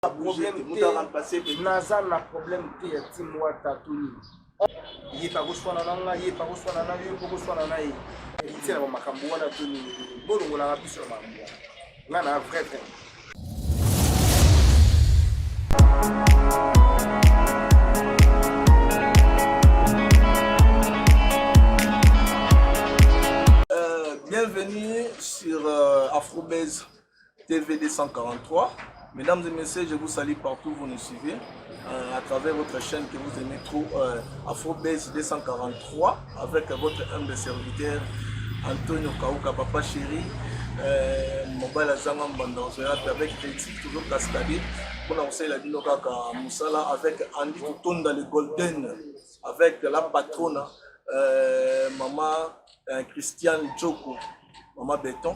problème naza na problème te ya timwa tatuni ye pa koswana nanga ye pa koswana na yo koswana na ye itina ba makambo wana tuni bolongo na biso na makambo nga na vrai vrai Bienvenue sur Afrobase TV 243. Mesdames et messieurs, je vous salue partout où vous nous suivez à travers votre chaîne que vous aimez trop, Afrobase 243, avec votre humble serviteur Antonio Kauka, papa chéri, mobile azanga mbanda avec critique toujours cascadé pour lancer la dinoka Moussala avec Andy Tutonda le Golden, avec la patronne maman Christiane Djoko, maman Béton,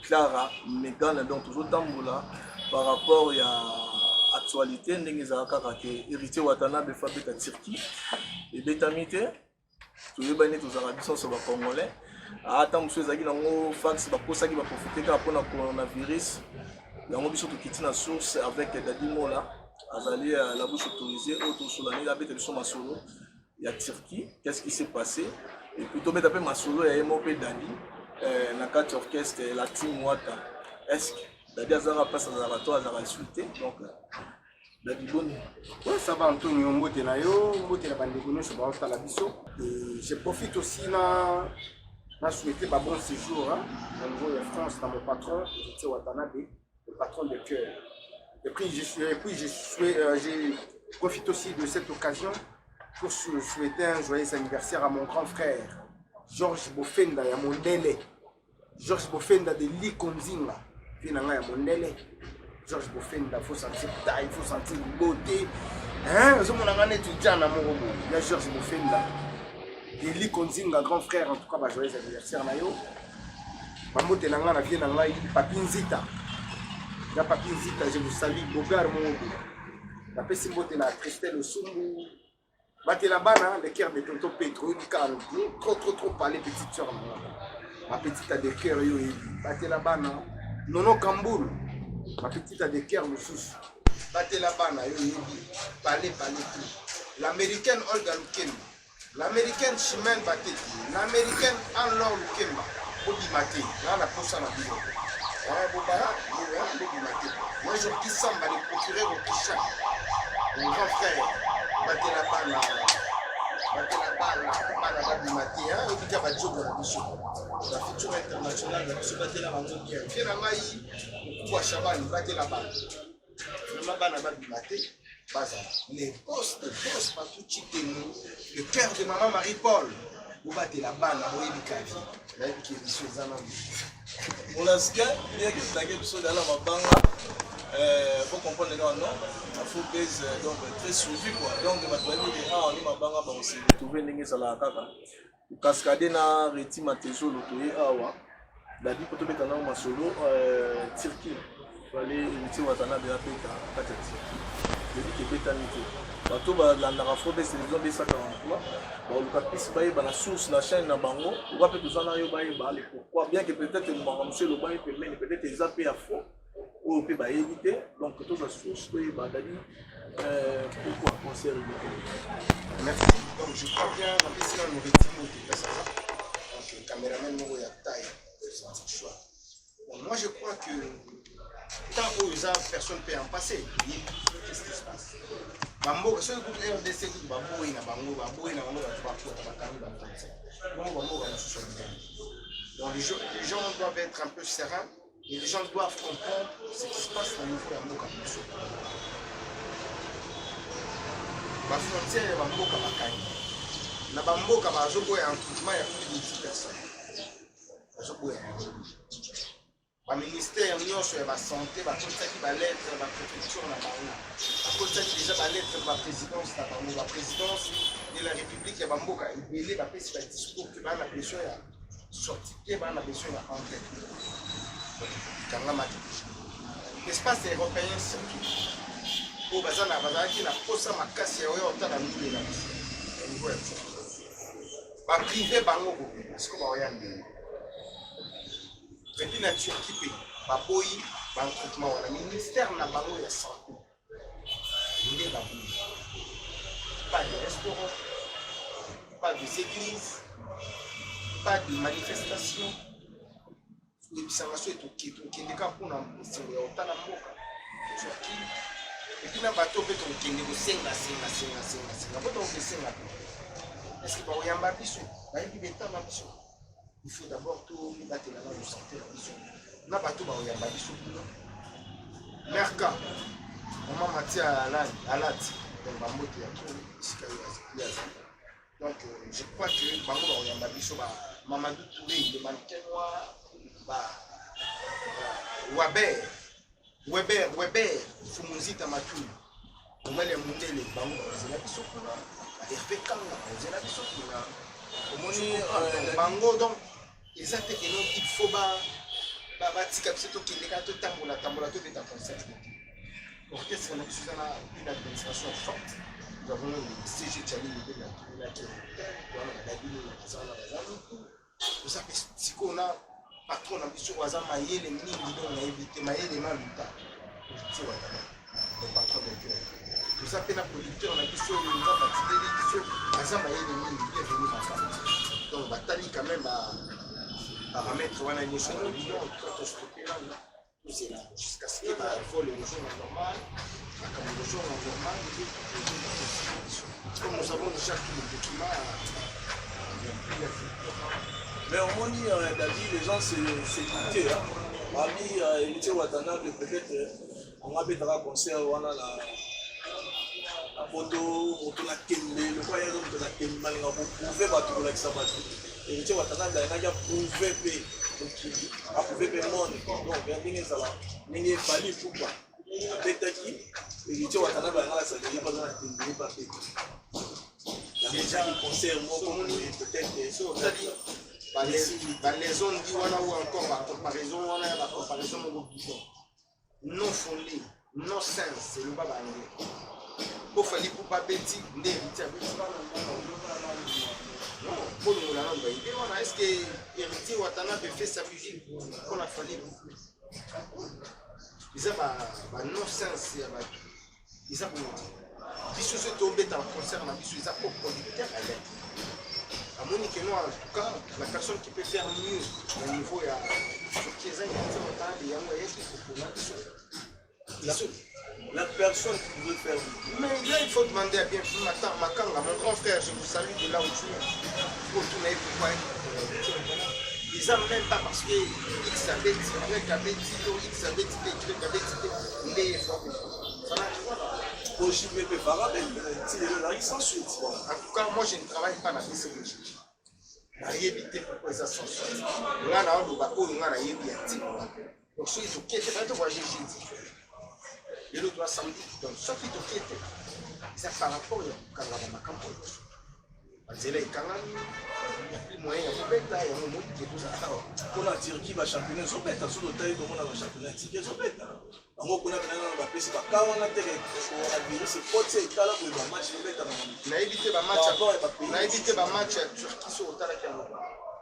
Clara, Megan, donc toujours Tamboula par rapport à l'actualité, nous avons hérité Watanabe Fabet à Turquie et Bétamité, tous les banniers, tous les arabes sont sur le Congolais. Attends, monsieur Zagui, nous fax, pour ça qui va profiter pour le coronavirus. Nous avons besoin de quitter la source avec Dadi Mola, Azali à la bouche autorisée, autour sur l'année, la bête de son masolo. Il y a Turquie, qu'est-ce qui s'est passé? Et plutôt, mais d'après masolo, il y a MOP Dadi, la carte orchestre, la team Wata. Est-ce que Dadi Azara passe à Zarato, Azara insulté? Donc, Dadi Boni. Oui, ça va, Antonio, Mbote na yo, Mbote na Bandegono, je vais à la biso. Je profite aussi de souhaiter un bon séjour au niveau de France, dans mon patron, Héritier Watanabe, le patron de cœur. Et puis, je profite aussi de cette occasion pour souhaiter un joyeux anniversaire à mon grand frère, Georges Bofenda, ya Mondele. Georges Bofenda de Likonzinga, puis na ya Mondele. Georges Bofenda, il faut sentir taille, il faut sentir beauté. Hein, je m'en ai étudié à mon robot. Il y a Georges Bofenda de Likonzinga, grand frère, en tout cas, joyeux anniversaire na yo. Mamote nanga na vie nanga Papi Nzita. Ya Papi Nzita, je vous salue, Bogar mon robot. La pesi mbote na Christelle Osumbu. Battez la banane, le cœur de Tonton Petro, trop parler, petite soeur. Ma petite a des cœurs, battez la banane. Nono Kamboul, ma petite a des cœurs, le sous. Battez la banane, parlez tout. L'américaine Olga Lukemba, l'américaine Chimène Baté, l'américaine Anne-Laure Lukemba, Bobby Maté, là la poche à la bio. Moi je dis ça, on va les procurer au Kisha, mon grand frère. Battez la balle, du matin, et puis la future internationale, battez la balle bien. Viens à Maï, pour Chaban, battez la balle. La balle du matin, les postes, le cœur de maman Marie-Paul, vous battez la balle, vous voyez les caviers, là qui est monsieur Zanan. Pour l'instant, bien que c'est la question de la Mabanga. Faut comprendre les gars, non? Afrobase donc très suivi quoi. Donc on est mabanga ba aussi retrouver ndenge sala kaka. Cascade na reti matezo lotoye awa. Dadi poto beta na masolo Turquie. Fallait éviter Watanabe à peta katati. Je dis que beta nité. Bato ba la Afrobase télévision 243. Ba lokapisi baye ba la source la chaîne na bango. On va peut-être uzana yo baye ba le pourquoi bien que peut-être le monsieur le baye peut-être les appels à fond. Ou peut pas éviter, donc toutes les sources que pourquoi concert merci. Donc je crois bien la question nous retire donc le caméraman nous a taille sans choix. Bon, moi je crois que tant que personne ne peut en passer, qu'est-ce qui se passe? Bambo, ce groupe RDC, Baboui na Bango, Baboui na Bango, donc les gens doivent être un peu sereins. Et les gens doivent comprendre ce qui se passe au niveau de Mboka Mousso. La frontière est Mboka Makani. Na Mboka Bazobo est en traitement, il y a plus de 10 personnes. Bazobo est en le ministère de la santé, la lettre de la préfecture, déjà la lettre de la présidence, la présidence de la République de Mboka. Il y a un discours qui va la besoin de sortir, qui va la besoin d'entrer. L'espace européen circuit. Pour Bazana Bazaki, la posa makasi ya oyo otala ndule na niveau ya ba privé bango parce que ba oyande. Petit na Turquie pe ba boyi traitement wana ministère na bango ya santé nde babuni pas de restaurant, pas des églises, pas de manifestations. Les bisangaso est ok, donc il y a des pour na otala mboka turki et puis na bateau peut on kende ko senga bato on senga est-ce que ba oyamba biso ba yebi beta na biso il faut d'abord tout battre la langue santé la biso na bato ba oyamba biso merka maman Matia alati donc bambote ya tout sika ya donc je crois que bango ba oyamba biso ba Mamadou Touré le mannequin noir Weber Fumunzita Matuli Omele Mundele Bango Zela Bisokuna Hervé Kanga Zela Bisokuna Omoni Bango donc les attaques il faut batika biso qui les gâteaux tambola to beta concert orchestre na biso na une administration forte nous avons le CG Chali de la qui est la ville qui sont là nous ça sikona patron na biso waza mayele mingi donc na éviter mayele maluta c'est le patron de cœur tout ça pena producteur na biso nous a batideli biso waza mayele mingi bienvenue ma femme donc batali quand même à paramètres wana nyosho na bilan quand on stocké là tout c'est là jusqu'à ce que ba vole le jour normal comme le jour normal comme nous avons déjà tout le document mais au moins, David, les gens c'est limité. Parmi Héritier Watanabe, peut-être on a fait un concert, on a la photo, on a Kembe, le croyant de la Kembe, on a prouvé partout avec sa patrie. Héritier Watanabe, il a prouvé le monde. Donc, il y a ça là. Il y a fallu pourquoi. Peut-être que Héritier Watanabe, il a pas dans la Kembe, déjà le concert, peut-être. Les zones qui ont encore la comparaison, non fondée, non sens, c'est le baba anglais. Pour faire les coups à Betty, non, pour nous la langue, est-ce que Héritier Watanabe fait sa musique qu'on a fallu beaucoup. Ils ont non sens, ils ont dit. Si je tombé dans le concert, ils ont pas producteur à l'aide. À mon niveau, en tout cas, la personne qui peut faire mieux au niveau de la personne qui veut faire mieux. Mais là, il faut demander à bien Makanga, mon grand frère, je vous salue de là où tu es. Pour tourner pourquoi ils n'ont même pas parce que X avait dit, Y avait dit, X avait dit, Y avait dit, les ça n'a rien. En tout cas, moi je ne travaille pas dans les séries. Je évité pourquoi ça s'en sort. Là, on va donc, ceux qui étaient pas de voyager, j'ai dit. Et l'autre doit samedi. Donc, ceux qui étaient, ils ont par rapport à Kangamakampon. Il y a plus moyen, il y a plus de moyen, il y a tout ça. Pour la Turquie, il va championnat, il y a sur le taille, il va championnat, il y a on a fait évité le match Turquie sur le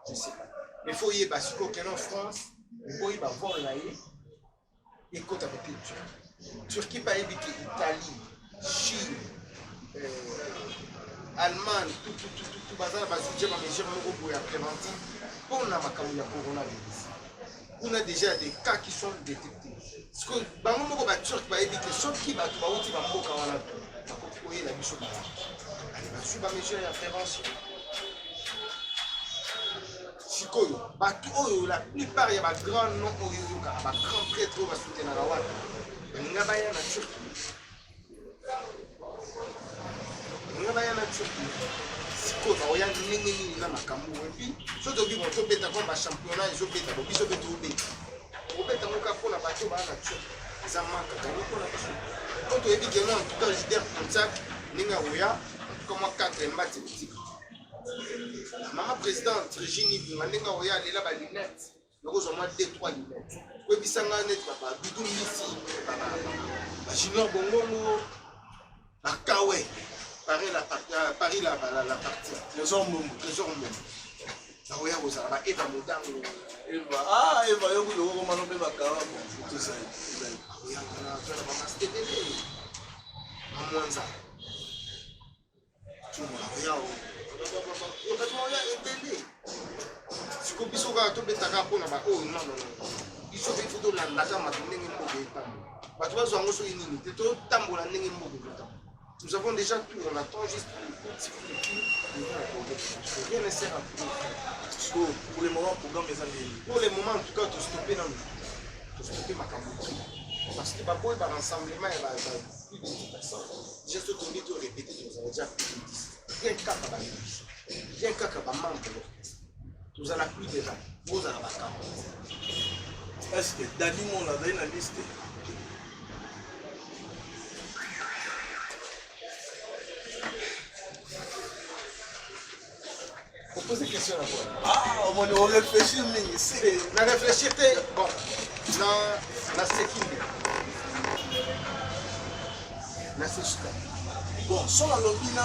je sais pas. Mais il faut y aller en France, il faut y voir là et côté avec les Turcs. Turquie pas évité Italie, Chine, Allemagne, tout bazar bazouja ma mesure mon gros préventif pour la coronavirus. On a déjà des cas qui sont détectés. Parce que dans le monde turc va éviter ceux qui va tout va mboka wana tout va couper la biso ba allez va suivre mesure ya prévention sikoyo bato oyo la plupart ya ba grand nom oyo ka ba grand prêtre va soutenir la wana ngabaya na Turquie ngabaya na Turquie sikoyo ba oya nini na makambo et puis ceux qui vont tomber dans le championnat ils ont bêta biso beto bêta obeta moka pona bato ba na Turquie ça manque quand on dit que moi en tout cas je dis comme ça ninga oya comme moi 4 matchs petit maman présidente Régine ninga oya elle là ba lunettes nous au moins 2-3 lunettes ko bisanga net papa bidou ici ba junior bongongo ba kawe Paris la partie trésor monde Ça va y avoir Eva Modango. Eva, ah, Eva, yo kulo ko mano be bakawa tout ça. Oui, on a fait la maman Stéphanie. Mamanza. Tu m'as rien. On va te aider. Si vous biso ka to betaka ko na ba oh non non non. Biso be futo la ndaka matunde ngi mboge tambo. Batu bazo ngo so inini te to tambola ngi mboge tambo. Nous avons déjà tout, on attend juste rien ne sert à tout. Pour le moment, programme est annulé. Pour le moment, en tout cas, tu stoppes dans le. Tu stoppes ma caméra. Parce que par rapport à l'ensemble, il y a plus de 10 personnes. Juste au tourner, tu répéter, tu as déjà plus de 10. Il y a un cas qui va il y a un cas qui va membre de l'orchestre. Tu en as plus de gens. Vous en avez pas. Est-ce que Dadi Mon a donné la liste? On pose des questions à toi. Ah, on réfléchit, mais c'est. On réfléchit, bon, dans ce qui est. Dans ce qui est. Bon, sur la lobby, là,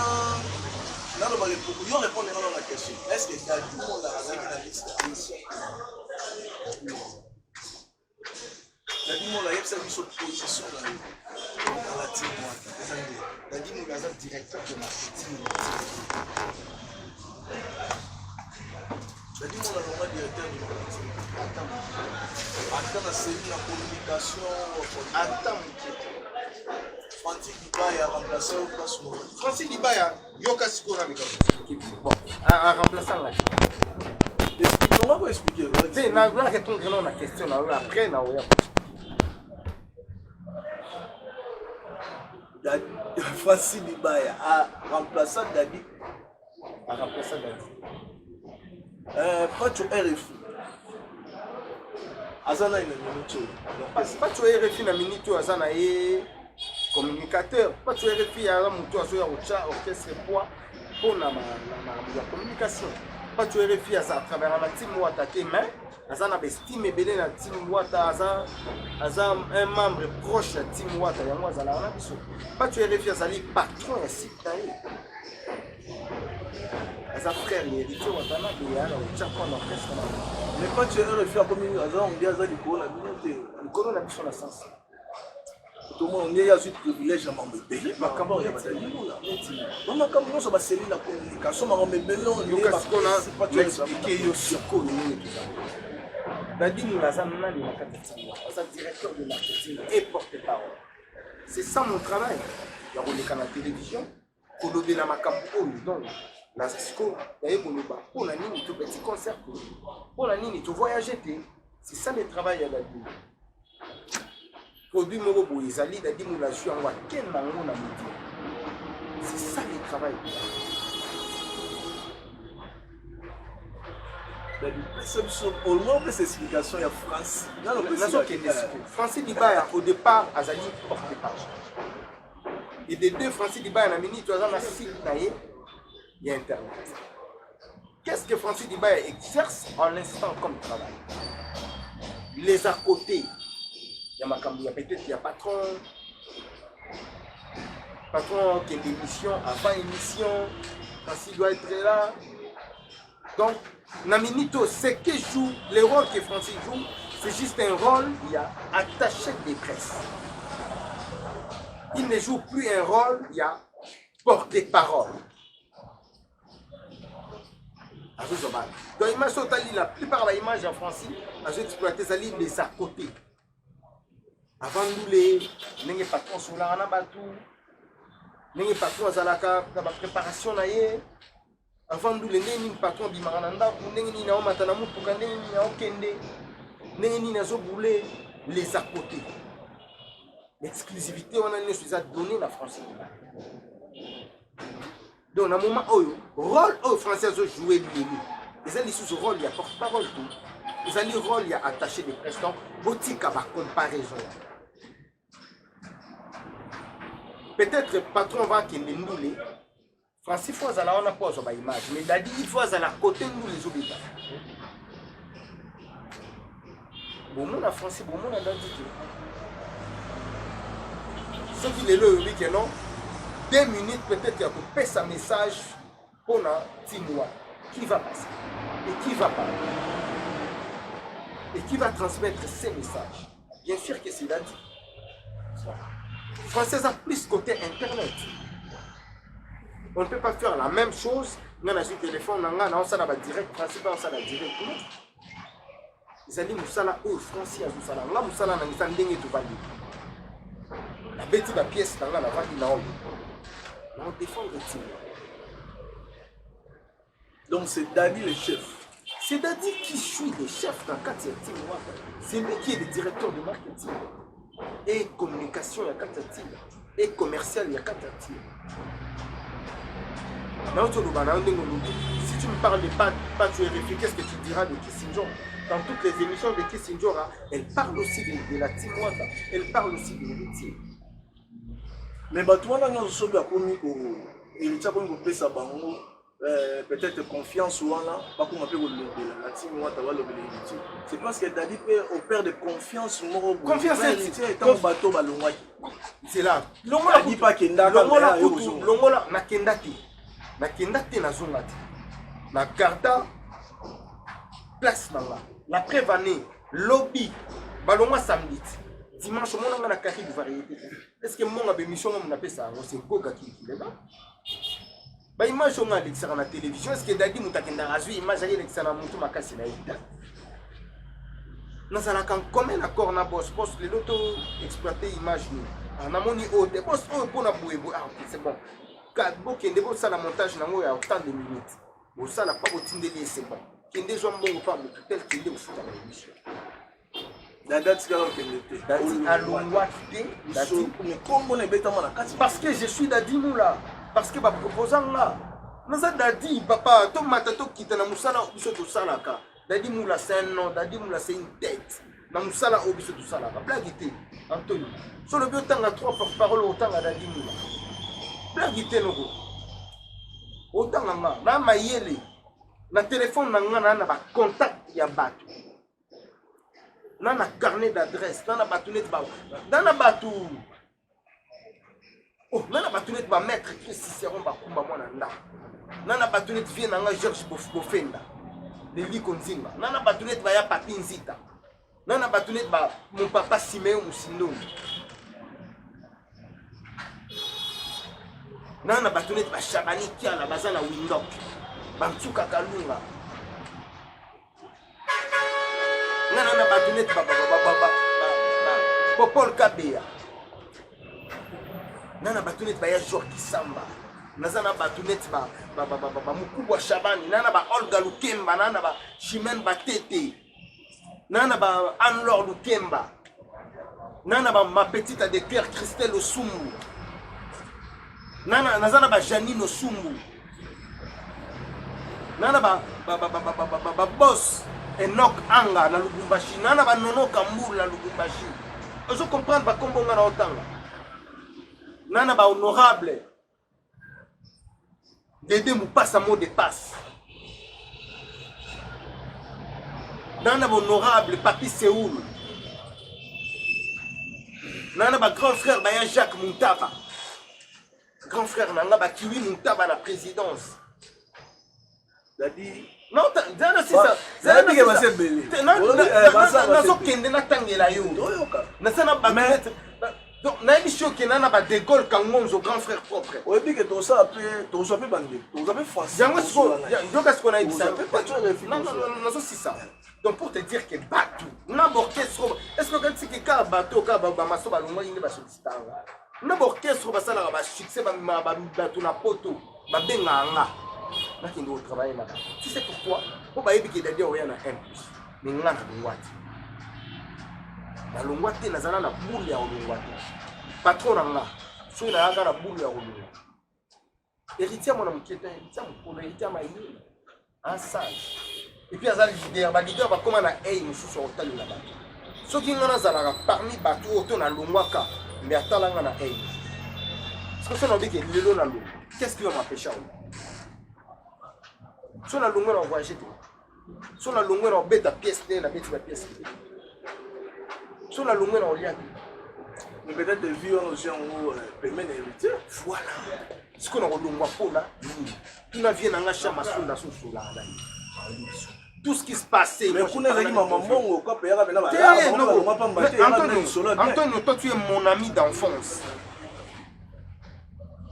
on va répondre à la question. Est-ce que Dadi Mon a donné la liste? Dadi Mon a eu sa position dans la team. Dadi Mon a directeur de marketing. Dadi Mon a normalement directeur du marketing. Attends, la série de la communication. Attends, Francis Libaya a remplacé au place où Francis Libaya, Yoka Sikora bon, en remplaçant là. Comment vous expliquer? Tu sais, on va répondre à la question après. Francis Libaya a remplacé Dadi. Pas tu RFI. Azana une minute. Pas tu RFI na minute azana et communicateur. Pas tu RFI à la moto azoya orchestre pour la communication. Pas tu RFI à travers la team Wata mais azana estime belé na team Wata azan un membre proche de team Wata yango azala na biso. Pas tu RFI azali patron ya site taille. Azan frère héritier Watana de yana au Japon orchestre. Mais pas tu RFI à communication, on dit azali ko la minute. Le colon a sur la sens. Tout le monde a eu privilège à m'embêter. Il y a parce qu'on a directeur de marketing et porte-parole. C'est ça mon travail. Il y a la télévision, pour le la donc la Cisco, il y a pour la ligne, tout petit concert, pour la ligne, tu voyager. C'est ça le travail à la ligne. Produit Morobo, ils allaient à dimulation, on va quel mango na midi. C'est ça le travail. Au moins, cette explication, il y a France. Francis Libaya, au départ, Azali porte-page. Et des deux Francis Libaya, la minute, tu as un site, il y a Internet. Qu'est-ce que Francis Libaya exerce en l'instant comme travail? Les à côté. Il y a ma cambouille, peut-être il y a patron qui a une émission, avant émission, quand il doit être là. Donc, Naminito, ce que joue, le rôle que Francis joue, c'est juste un rôle, il y a attaché des presses. Il ne joue plus un rôle, il y a porte-parole. Donc, l'image totale, la plupart de l'image en Francis, a exploité les à côté. Avant nous les patrons sont là en abatou, les patrons à la préparation naïe. Avant nous les patrons du Marananda, les na matanamu pour kande na okende, les na zoboulé les à côté. L'exclusivité on a nous donné la France. Donc à un moment où rôle aux Français ont joué lui. Ils ont sous ce rôle il y a porte-parole tout. Ils ont le rôle il y a attaché des presses donc boutique à comparaison. Peut-être le patron va qu'il nous les Francis faut à la on a pas sur image mais il a dit il faut à la côté nous les obéis. Bon mon a Francis bon mon a dit ce qu'il est là oui que non 2 minutes peut-être qu'il a coupé sa message pour la Timoa qui va passer. et qui va parler et qui va transmettre ces messages. Bien sûr que c'est Dadi. Français a plus côté internet. On ne peut pas faire la même chose. On a un téléphone, on a un direct, français, on a un direct. Ils ont dit que les Français ont dit que la bête de pièce, on a on défend le team. Donc c'est Dadi le chef. C'est Dadi qui suit le chef dans Katia Team. C'est lui qui est le directeur de marketing et communication à Katia Team et commercial à Katia Team. Si tu me parles de Patrick RFI, qu'est-ce que tu diras de Kissinger? Dans toutes les émissions de Kissinger, elle parle aussi de la Team Wata, elle parle aussi de l'héritier. Mais toi, on a peut-être confiance ou c'est parce que Dadi opère de confiance. Confiance, c'est là. Dadi pas Kenda. Longola na Kendati. Na Kendati na Zongati. Na Garda place nanga. La prévanée, lobby, balonga samedi. Dimanche, on a la carrière de variété. Est-ce que mon émission, on appelle ça? C'est Goga qui est là. Bah, image on a l'extérieur la télévision. Est-ce que Dadi Moutakenda Razui, image à l'extérieur Moutou Makasi na Ida? Nous avons un commun accord na boss les loto exploiter image nous. On a moni haut des boss pour na boué. Ah, c'est bon. Quand beaucoup de boss à la montage na moi il y a autant de minutes. Bon ça n'a pas besoin de c'est bon. Qui des gens bon pas de tel qui est au foot à l'émission. Parce que je suis Dadi Moula. Parce que ma proposant là. Nous avons Dadi, papa, ton matato qui est dans Moussala, Obiso de Salaka. Dadi Moula c'est un nom, Dadi Moula c'est une tête. Dans Moussala, Obiso de Salaka. Blaguité, Anthony. Sur le biotan à 3 porte-parole, autant à Dadi Moula. Blaguité, Nogo. Autant à moi. Là, ma yele. Dans le téléphone, on a contact, il y a battu. Dans le carnet d'adresse, dans la bâtonnette, dans la batou. Oh, dans la bâtonnette, va mettre que Cicéron va combattre moi dans la bâtonnette vient dans Georges Bofenda, de Likonzinga. Dans la bâtonnette va y a Papinzita. Dans la bâtonnette va mon papa Siméon Moussindon. Dans la bâtonnette va Chabani qui a la base à la Windhoek. Bantsuka Kalunga. Nana batunette Popol Kabea. Nana batunette baya Jorki Samba. Nazana batunette Mukubwa Shabani. Nana ba Olga Lukemba. Nana ba Chimène Batete. Nana ba Anne-Laure Lukemba. Nana ba ma petite de cœur Christelle Osumbu. Nazana ba Janine Osumbu. Nana ba boss Enoch Anga na Lubumbashi. Nana ba Nono Kamboul na Lubumbashi. Vous comprenez pas comment on a autant. Nana ba honorable. Dédé mou passe à mot de passe. Nana ba honorable Papi Séoul. Nana ba grand frère Baya Jacques Moutaba. Grand frère Nana ba Kiwi Moutaba la présidence. Dadi non, c'est ça. C'est de Gaulle quand grand frère propre. Oui, que tout ça peut bander. Tout ça peut français. Non, c'est ça. Donc pour te dire que bateau, n'importe quel est-ce que quand tu dis que bateau, Bamaso Balonga, il n'est pas sollicité. N'importe quel succès, bateau, na poto, babenga. Tu sais pourquoi? Pour pas éviter de dire qu'il y a un plus. Mais il y a un longwati. La longwati, il y a un boule de longwati. Patron, il y a un boule de longwati. Héritier, mon homme qui est un héritier, un sage. Et puis, il y a un leader, comme on a un sur le tal là-bas. Ceux qui ont parmi les bateaux, autour de longwaka, mais attends, il y a un. Parce que si on dit que le long, qu'est-ce qui va m'empêcher? Si on a longueur en voyage, si on a longueur en bête à pièce, la bête à pièce. Si on a longueur en lien. Mais peut-être des vies en géant permet d'hériter. Voilà. Ce qu'on a longueur pour là, tout n'a vient dans la chambre à son là. tout ce qui se passait. Mais Antonio, toi tu es mon ami d'enfance.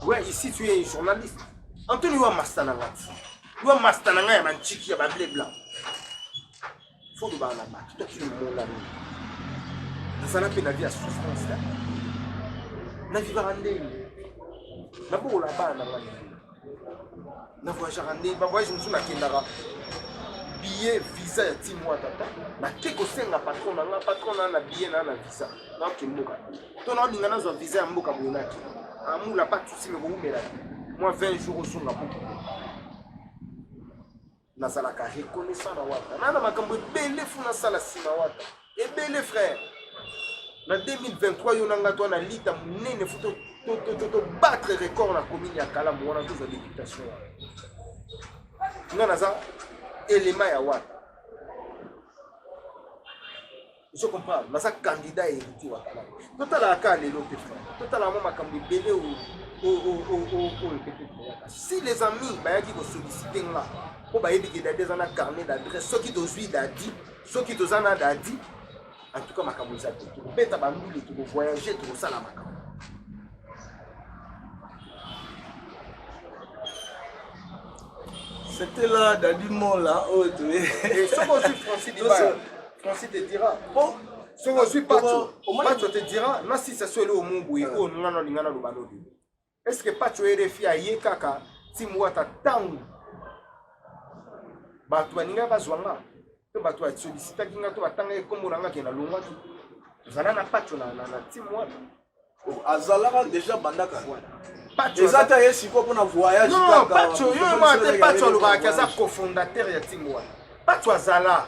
Ouais, ici tu es journaliste. Antonio wa mastanangati. Wa mastananga ya manchiki ya bablé blanc. Faut de banaba. Toi tu es mon ami. Ça n'a pas la vie à souffrance là. Na vivre en ndenge. Na bo la bana la. Na voyage en ndenge, ba voyage musu na kendara. Billet visa ya 10 mois tata. Na teko senga patron na billet na visa. Na kimboka. To na lingana zo visa ya mboka bonaki. Amula pas tout si me bomela. Moi 20 jours au son na beaucoup. Na sala ka reconnaissant na wata. Na makambo belé funa sala sima wata. Et belé frère. En 2023, il y a un lita munene faut battre record na commune ya Kala mwana tous la députation. Ngana za élément ya wata. Je comprends, mais ça candidat héritier wa Kala. Total la ka lelo te frère. Total la mama kambi belé au si les amis ba yaki ko solliciter nga pour ba yebi ke da des ana carnet d'adresse ceux qui dozui dadi, ceux qui dozana dadi. En tout cas, ma camouflage, tu peux pas t'abandoner, tu peux voyager, tu peux ça la maca. C'était là, Dadimon là, oh tu es. Et ce qu'on suit Francis Francis te dira. Bon, ce qu'on suit Pacho te dira, non si ça soit le Mumbu, oh non non non non. Est-ce que Pacho est refi à Yekaka, si moi ta tangu, bah tu vas n'y avoir besoin. Bato a sollicité kinga to batanga ekombo nanga ke na longwa tu zana na Pacho na team wana azalaka déjà bandaka Pacho ezata yesiko pona voyage non Pacho yo ma te Pacho lo ba kaza cofondateur ya team wana Pacho azala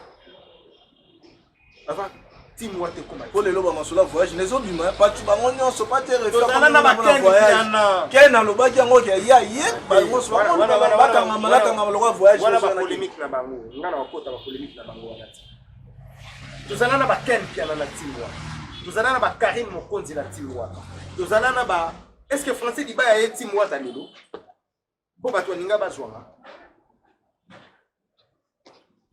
avant team wana te koma pour le loba masula voyage les autres humains Pacho bango nyonso pas te refaire zana na ba voyage kena lo ba jango ke ya ye ba ngo so ba malaka ngalo voyage wana ba polémique na bango ngana wakota ba polémique na bango wana tozala na ba Ken piana na team wana tozala na ba Karim Mokonzi na team wana tozala na ba est-ce que Francis Dibaya ye team wana lelo po bato ninga bazwanga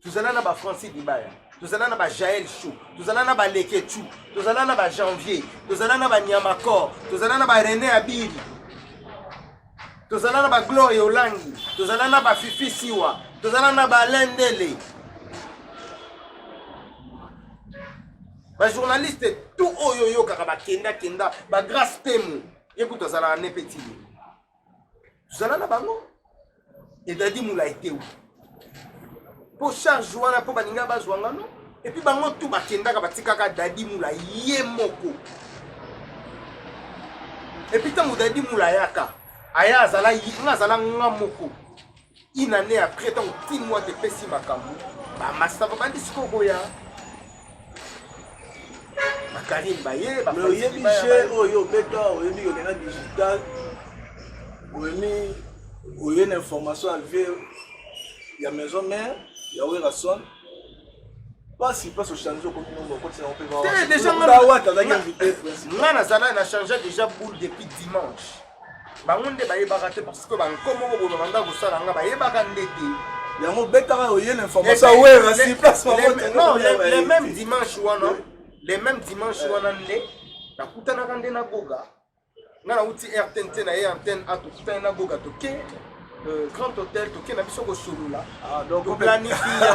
tozala na ba Francis Dibaya tozala na ba Jaël Chou tozala na ba Leketu tozala na ba Janvier tozala na ba Nyamakor tozala na ba René Abiri tozala na ba Gloire Olangi tozala na ba Fifi Siwa tozala na ba Lendele ba journaliste tout oyoyo kaka ba kenda ba Grâce Temu écoute tozala na petit tozala na bango et Dadi Moula été où pour charge wana po baninga bazwanga no et puis bango tout bakendaka batikaka Dadi Moula ye moko et puis tango Dadi Moula yaka aya azala ngazala ngamoko une année après tango 10 mois de pesi makambu ba master ba disco boya Karim Baye ba yebi che oyo beta oyebi yo na digital oyebi une information avec ya maison mère ya Werason pas si pas au changer comme nous on peut voir déjà ngana zana na changer déjà boule depuis dimanche bangonde baye baraté parce que ban komo bo banda ko sala nga baye bakandete ya mo beta oyebi l'information Werason place non les mêmes dimanche wana les mêmes dimanches wana nde nakutana kande na goga ngana uti RTNT na ye antenne atukutana na goga toke Grand Hôtel toke na biso ko solula donc planifier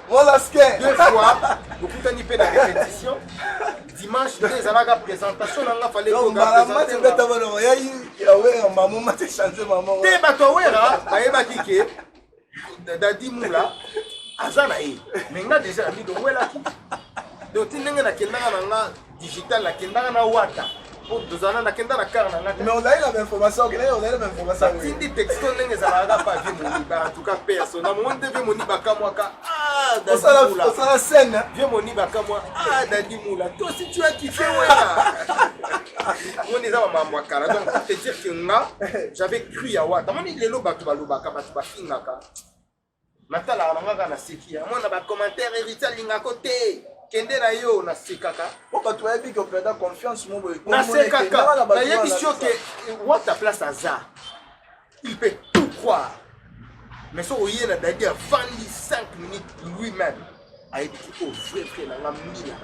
voilà ce que deux fois okutani pe na répétition dimanche des alaka présentation nanga fallait goga présenter beta bana ya we maman mate changer maman te bato wera ayeba kike Dadi Moula azana ye mais nga déjà ami do wela ki donc ndenge na kendanga nanga digital na kendanga na wata pour dozana na kendanga car na ngata mais on a eu la information que on a eu la information tindi texto ndenge zalaka pa vie moni ba en tout cas personne na monde vie moni ba kamwaka Dadi Moula ça scène vie moni ba kamwa Dadi Moula toi si tu as kiffé wela on est dans mamwa kala donc pour te dire que nga j'avais cru ya wata moni lelo ba to ba lobaka ba to ba fingaka natala ngaka na siki mona ba commentaire héritier linga côté kende na yo na sekaka pour que tu aies vu que perdre confiance mon boy na sekaka na yebi sio que what ta place à ça il peut tout croire Mais si vous avez dit à 25 minutes lui-même, a été au vrai frère, dans la mine.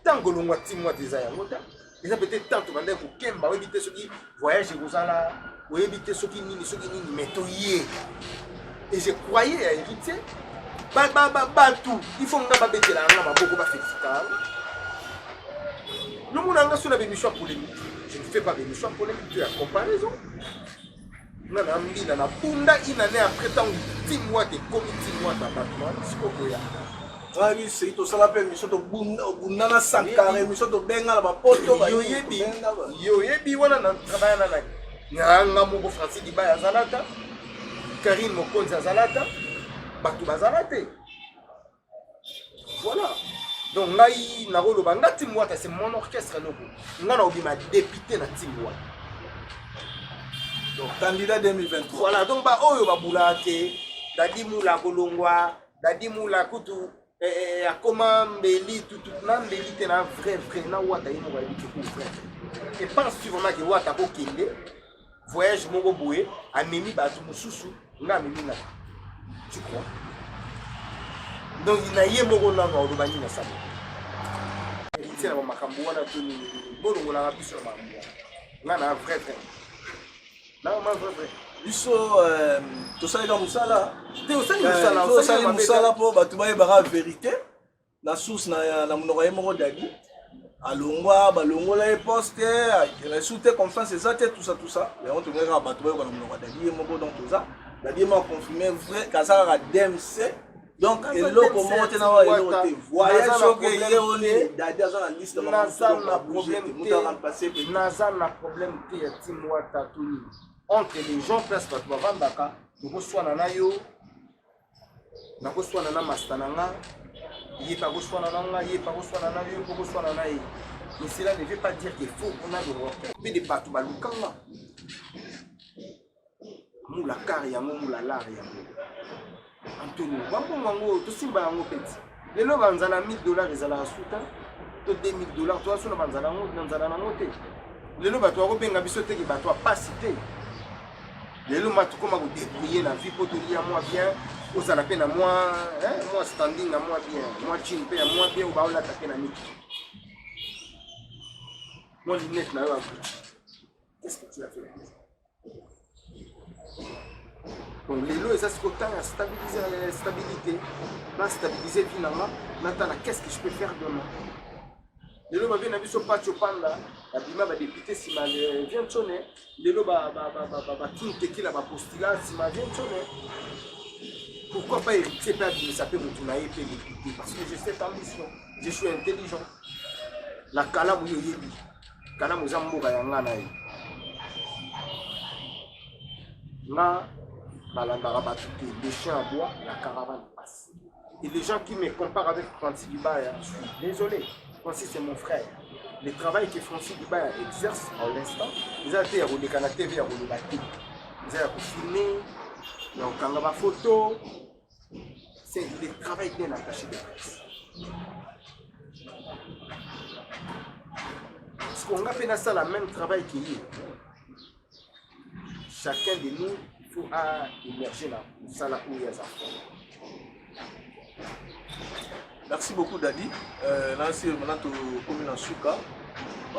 Tant que l'on a dit moi déjà, ils ont peut-être tant de mandats pour Kemba, ou éviter ceux qui voyagent aux Ala, ou éviter ceux qui nient, mais toyé. Et je croyais à hériter. Tout. Il faut que nous bêter la main, beaucoup de faire. Le monde a sur la bénédiction polémique. Je ne fais pas bénédiction polémique, tu as comparaison. Nous avons mis dans la punda une année après tant de 10 mois de comité mois d'abattement. C'est quoi? Ah oui, c'est tout ça l'appelle mission de Bunana Sankare, mission de Benga, la poto, Yoyebi, wana na travail na nani. Nganga moko Francis Dibaya Zalata, Karine Mokonza Zalata, Batou Bazalate. Voilà. Donc, ngai na rolo banga Timwata, c'est mon orchestre logo. Ngana obima député na Timwata. Donc, candidat 2023. Voilà, donc ba oyo ba boulake, dadi moula kolongwa, dadi moula kutu akoma mbeli tout na mbeli te na vrai na wata yimo ba yiki ku vrai. Et pense tu vraiment que wata ko kende voyage moko boye amemi ba tu mususu nga amemi na. Tu crois? Donc il n'a yé moko na ngo bani na sabo. Et il tient makambo wana to ni bolongo na biso na makambo. Nga na vrai. Non, moi vrai. Biso to ça dans musala. To ça musala po ba tu ba ba vérité. Na source na monoko yemo dadi. Alongwa balongola e poste, la soute confiance exacte tout ça. Et on te verra ba tu ba na monoko dadi yemo donc tout ça. Dadi m'a confirmé vrai kasara DMC. Donc eloko comment te na wa eloko te voyage que il est on dadi za na liste na problème te na problème te ya timwa tatuni. Entre les gens place pas tu vas vendre nous soit na yo na ko soit na master nanga il pas ko soit na nanga il pas ko soit na yo ko soit na ye. Mais cela ne veut pas dire qu'il faut qu'on a le droit mais des partout balukanga mula kari ya mula lari ya Antonio bango mango to simba yango peti lelo banzana $1000 ezala suta to $2000 to asuna banzana ngo banzana na ngote lelo bato ko benga biso te ki bato pas cité lelo matu koma ko débrouiller na vie pour te lire moi bien osala pe na moi moi standing na moi bien moi chin pe na moi bien ou ba ola taper na miki moi lunette na yo qu'est-ce que tu as fait? Donc les lois, ça c'est autant à stabiliser la stabilité, à stabiliser finalement, maintenant qu'est-ce que je peux faire demain? Les lois viennent à vu sur patio panda, la bima va député si ma vient sonner, les lois va tout qui la va postulat si ma vient sonner. Pourquoi pas hériter pas de ça peut me tourner et parce que j'ai cette ambition, je suis intelligent. La kala mouyo yebi, kala mouza mouga yanga na yi. Là, les chiens à bois, la caravane passe. Et les gens qui me comparent avec Francis Dibaya, je suis désolé. Francis c'est mon frère. Le travail que Francis Dibaya exerce en l'instant, ils ont été à rouler la TV, à rouler la télé. Ils ont filmé, ils ont pris ma photo. C'est le travail bien attaché de presse. Parce qu'on a fait ça le même travail qu'il y a. Chacun de nous, il faut émerger là, ça là où il y a ça. Merci beaucoup Dadi. Là c'est maintenant commune en Souka.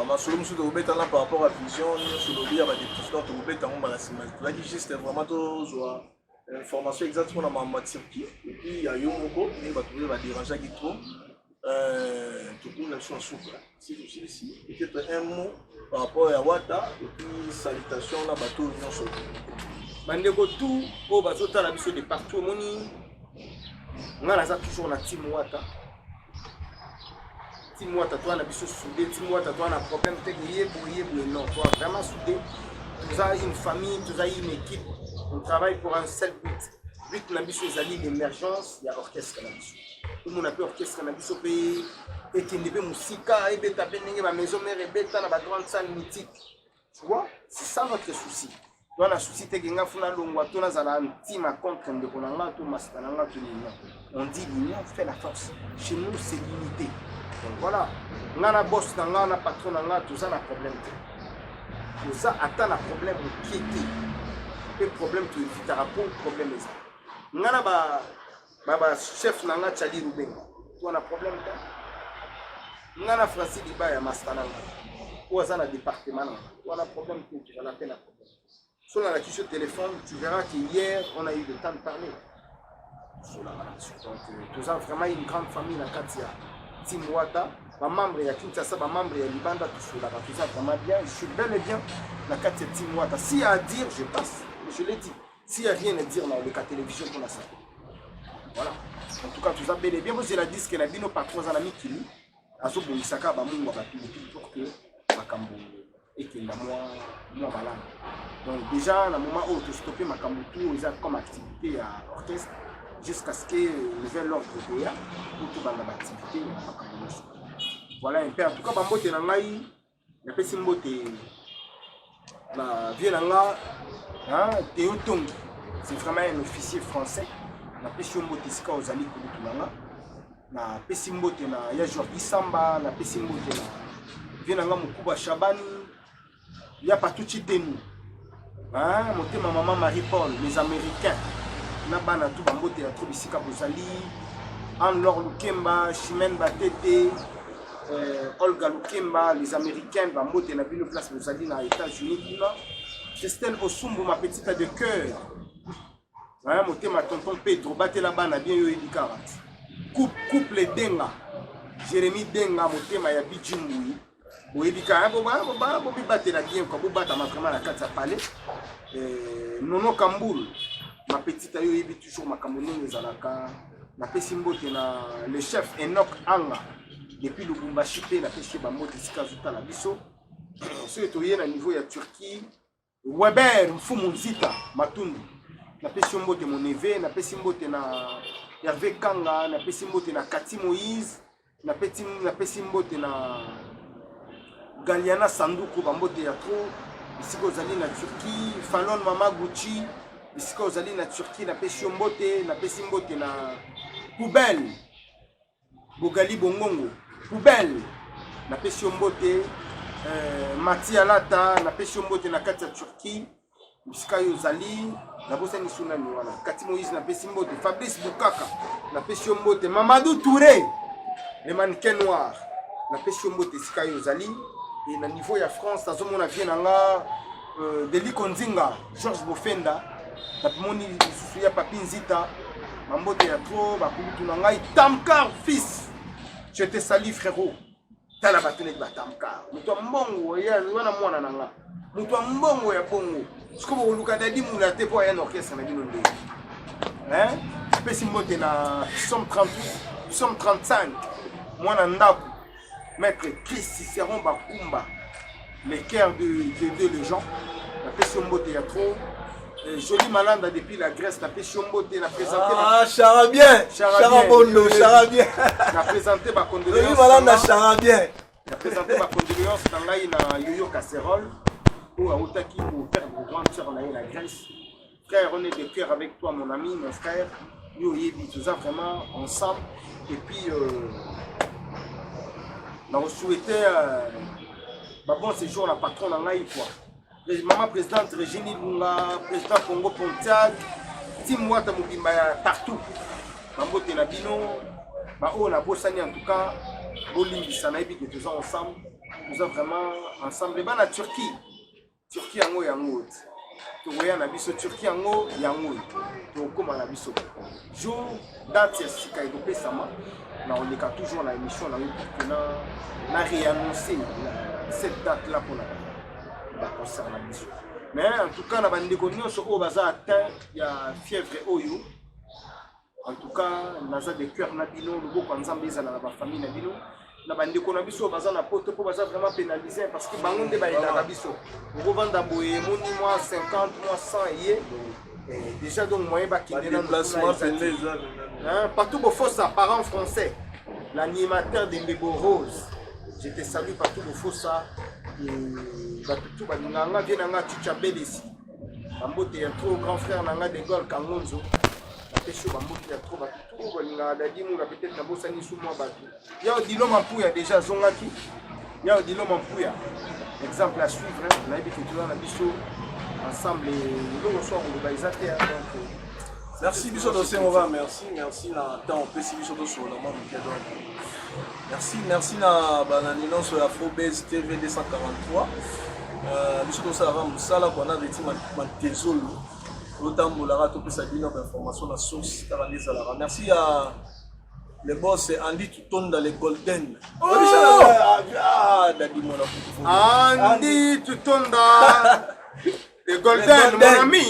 Ma solution sur le là par rapport à la vision sur le lien avec des questions de le en la semaine. Là juste vraiment to information exactement dans ma circuit et puis il y a Yomoko qui va trouver va déranger qui trop. Tout la chose Souka. C'est aussi ici peut-être un mot par rapport à Wata et puis salutations là bateau union sur. Bandeko tout au bateau ta la biso de partout moni. Ngala za toujours na team Wata. Team Wata toi na biso soudé, team Wata toi na problème te yebo non, toi vraiment soudé. Nous avons une famille, nous avons une équipe. On travaille pour un seul but. But na biso ezali l'émergence, il y a orchestre na biso. Tout le monde a pu orchestre na biso pays et qui ne musika et beta benenge ma maison mère et beta na ba grande salle mythique. Tu vois? C'est ça notre souci. Toi la souci te genga funa longwa to na zala antima contre de konanga to mastananga to l'union. On dit l'union fait la force. Chez nous c'est l'unité. Donc voilà. Ngana boss na ngana patron na ngana tout ça na problème. Tout ça attend un problème qui était. Le problème qui est un problème. ngana ba chef nanga Tchali Rubenga tu on a problème ta ngana Francis Dibaya mastananga ou azana département tu on a problème tu vas la peine à problème sur la question téléphone tu verras qu'hier on a eu le temps de parler sur la relation donc tout ça vraiment une grande famille la Katia Timwata ma membre ya Kinshasa ma membre ya Libanda tout ça tout ça vraiment bien je suis bel et bien la Katia Timwata s'il y a à dire je passe je l'ai dit s'il y a rien à dire dans le cas télévision pour la salle voilà en tout cas tout ça bel et bien vous la disque que la bino pas 3 ans ami kili azo bolisaka ba mungu ba pour que makambo et que la moi malade donc déjà na moment où tu stopper makambo tout ils ont comme activité à orchestre jusqu'à ce que nouvel ordre de pour tout banda activité makambo voilà un peu en tout cas ba mbote na ngai ya pesi mbote na vie na nga hein Théo Tong c'est vraiment un officier français na pesi mbote sika ozali kulutulanga na pesi mbote na ya Jordi Samba na pesi mbote na vie na nga Mukuba Shabani ya patuchi tenu hein motema maman Marie-Paul les américains na bana tout ba mbote ya trop bisika bozali Anne-Laure Lukemba Chimène Batete Olga Lukemba les américains ba mbote na bino place bozali na États-Unis kuna Christelle Osumbu ma petite de cœur hein motema tonton Pedro batela bana bien yo edikara couple Denga Jérémy Denga motema ya Bijimbu boyebika bo batela bien ko bo bata ma vraiment la kata palais Nono Kamboul ma petite yo yebi toujours makambo nini ezalaka na pesi mbote na le chef Enoch Anga depuis Lubumbashi pe na pesi ba mbote sika zuta la biso so etoye na niveau ya Turquie Weber Mfumu Nzita Matundu na pesi mbote mon neveu na pesi mbote na Hervé Kanga na pesi mbote na Kati Moïse na pesi mbote na Galiana Sanduku ba mbote ya trop isiko zali na Turquie Fallon Mama Gucci isiko zali na Turquie na pesi mbote na Poubelle Bogali Bongongo Poubelle na pesi mbote Matia Lata na pesi mbote na kati ya Turquie isika yo zali na bosa ni suna ni wana Kati Moïse na pesi mbote Fabrice Bukaka na pesi mbote Mamadou Touré le mannequin noir na pesi mbote isika yo zali et na niveau ya France azomona vie nanga Deli Konzinga Georges Bofenda na moni susu ya Papi Nzita mambote ya trop bakulutu na ngai Tamkar fils je te salue frérot tala batene ba Tamkar muto mbongo ya wana mwana nanga muto mbongo ya bongo siko boluka dadi mula te po ya orchestre na bino ndé hein pesi mbote na somme 38 somme 35 mwana ndako maître Chris Cicéron Bakumba les cœurs de les gens la pesi mbote ya trop Joli Malanda depuis la Grèce, la Péchombote, la présenté. Ah, Charabien, Charabondo, Charabien. La présenté ma condoléance. Joli Malanda, Charabien. La présenté ma condoléance dans la Yoyo Casserole pour Aotaki pour faire de grande sœur la Grèce. Frère, on est de cœur avec toi, mon ami, mon frère. Yo Yebi, tout ça vraiment ensemble. Et puis, on souhaitait bon séjour la patronne en Aïe quoi. Maman présidente Régine Lunga, président Congo Pontiac, Tim Wata Mubimba partout. Mambo Tenabino, on a bossé en tout cas, Bolimbi Sanaïbi que tous ensemble, nous sommes vraiment ensemble. Et bien la Turquie, Turquie Yango Yango, tu vois na biso Turquie Yango Yango, tu comment la biso. Jour date c'est Kaïdo Pesama, na on est toujours la émission là où on a réannoncé cette date là pour la. Mais en tout cas, on a des atteint il y a fièvre oyo. En tout cas, on a des cœurs nabino, nous beaucoup ensemble dans la famille nabino. On a des conabiso bazar na pote pour bazar vraiment pénalisé parce que bangon de baïda nabiso. On revend d'aboué, moni moi 50, moi 100 et déjà donc moyen ba qui dans placement partout au faux ça parents français. L'animateur de Mbebo Rose. Je te salue partout au faux ça. Batutu bananga vienanga Tchabel ici. Bambote ya trop grand frère nanga de Gaulle Kangonzo. La pêche bambote ya trop batutu baninga dadi mu peut-être na bosani sous moi batu. Ya Odilo Mampuya déjà zongaki. Ya Odilo Mampuya. Exemple à suivre, on a dit que tu vas na biso ensemble et nous on soit au Baïsate donc Merci biso dossier Mova, merci na temps on peut si biso sur le monde merci na bananino sur Afrobase TV 243 biso dossier avant musala qu'on a veti mantezolo otambola to pesa bino information na source taranisa la merci à le boss Andy Tutonda le Golden. Andy Tutonda le Golden, mon ami.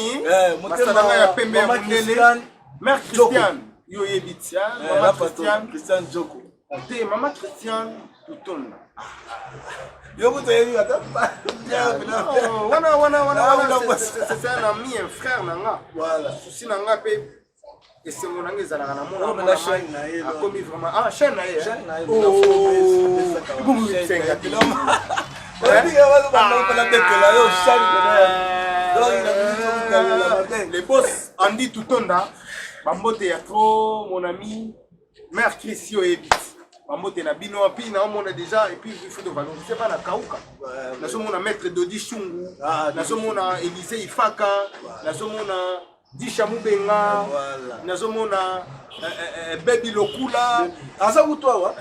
Masala ya pembe ya mundele. Mère Christiane, yo yebitia, Maman Christiane Joko. Te Maman Christiane Tutonda. Yo vous avez wana c'est un ami, un frère nanga. Voilà. Souci nanga pe et c'est mon ami ezalaka na mona la chaîne na ye akomi vraiment chaîne na ye les boss Andy Tutonda bambote ya trop mon ami mère Christio Ebit bambote na bino api na omona déjà et puis il faut de valoriser pas na kauka na somona maître Dodi Chungu na somona Élisée Ifaka na somona Disha Mubenga, nazomona Baby Lokula. Asa ou toi wa?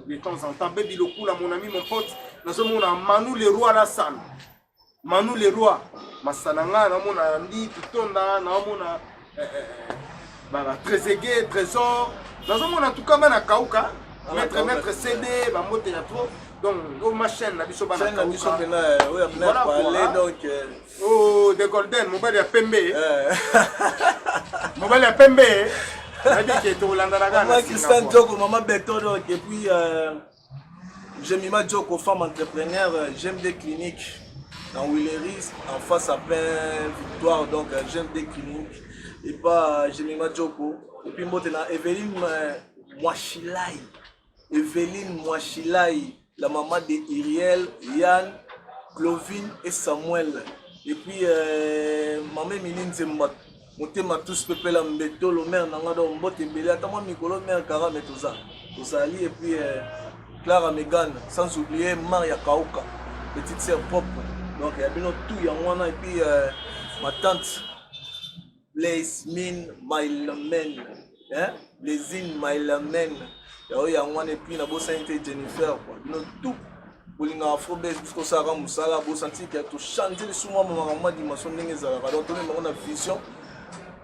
De temps en temps Baby Lokula mon ami mon pote, nazomona Manu Leroy Lassane. Manu Leroy Masananga namona Andy Tutonda namona Trésor Trésor. Nazomona en tout cas na kauka, maître CD bamote ya trop. Donc, ma chaîne, la biso bana donc oh, de Golden, mobile ya pembe. Mobile ya pembe. Maman Christiane Joko, maman Beto, donc, et puis j'aime Mima Joko, femme entrepreneur, j'aime des cliniques dans Willeris, en face à Pain, Victoire, donc j'aime des cliniques. Et pas j'aime Mima Joko. Et puis moi, Evelyne Mwachilai. Evelyne Mwachilai. La maman de Iriel, Yann, Clovine et Samuel. Et puis, maman Miline Zembat. Monté ma tous peuple la mbeto, le maire n'a pas de mbele. Attends-moi, Mikolo, maire Kara, mais tout ça. Tout ça, et puis Clara Megan, sans oublier Maria Kauka, petite sœur propre. Donc, il y a bien tout, il y a un et puis ma tante, Blaise Min Mailamen. Les in Mailamen. Il y a un et puis la bosse Jennifer, tout. Pour les Afrobase, pour ça, Moussala, pour sentir qu'il y a tout chanté sur moi, ma dimension n'est pas donc on a vision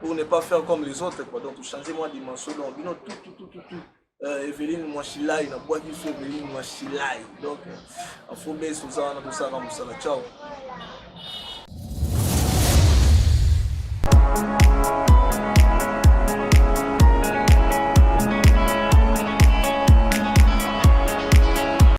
pour ne pas faire comme les autres, quoi. Donc changer ma dimension, donc tout. Evelyne Mwachilai, la boîte du feu Evelyne Mwachilai. Donc Afrobase, tout ça, Moussala, ciao.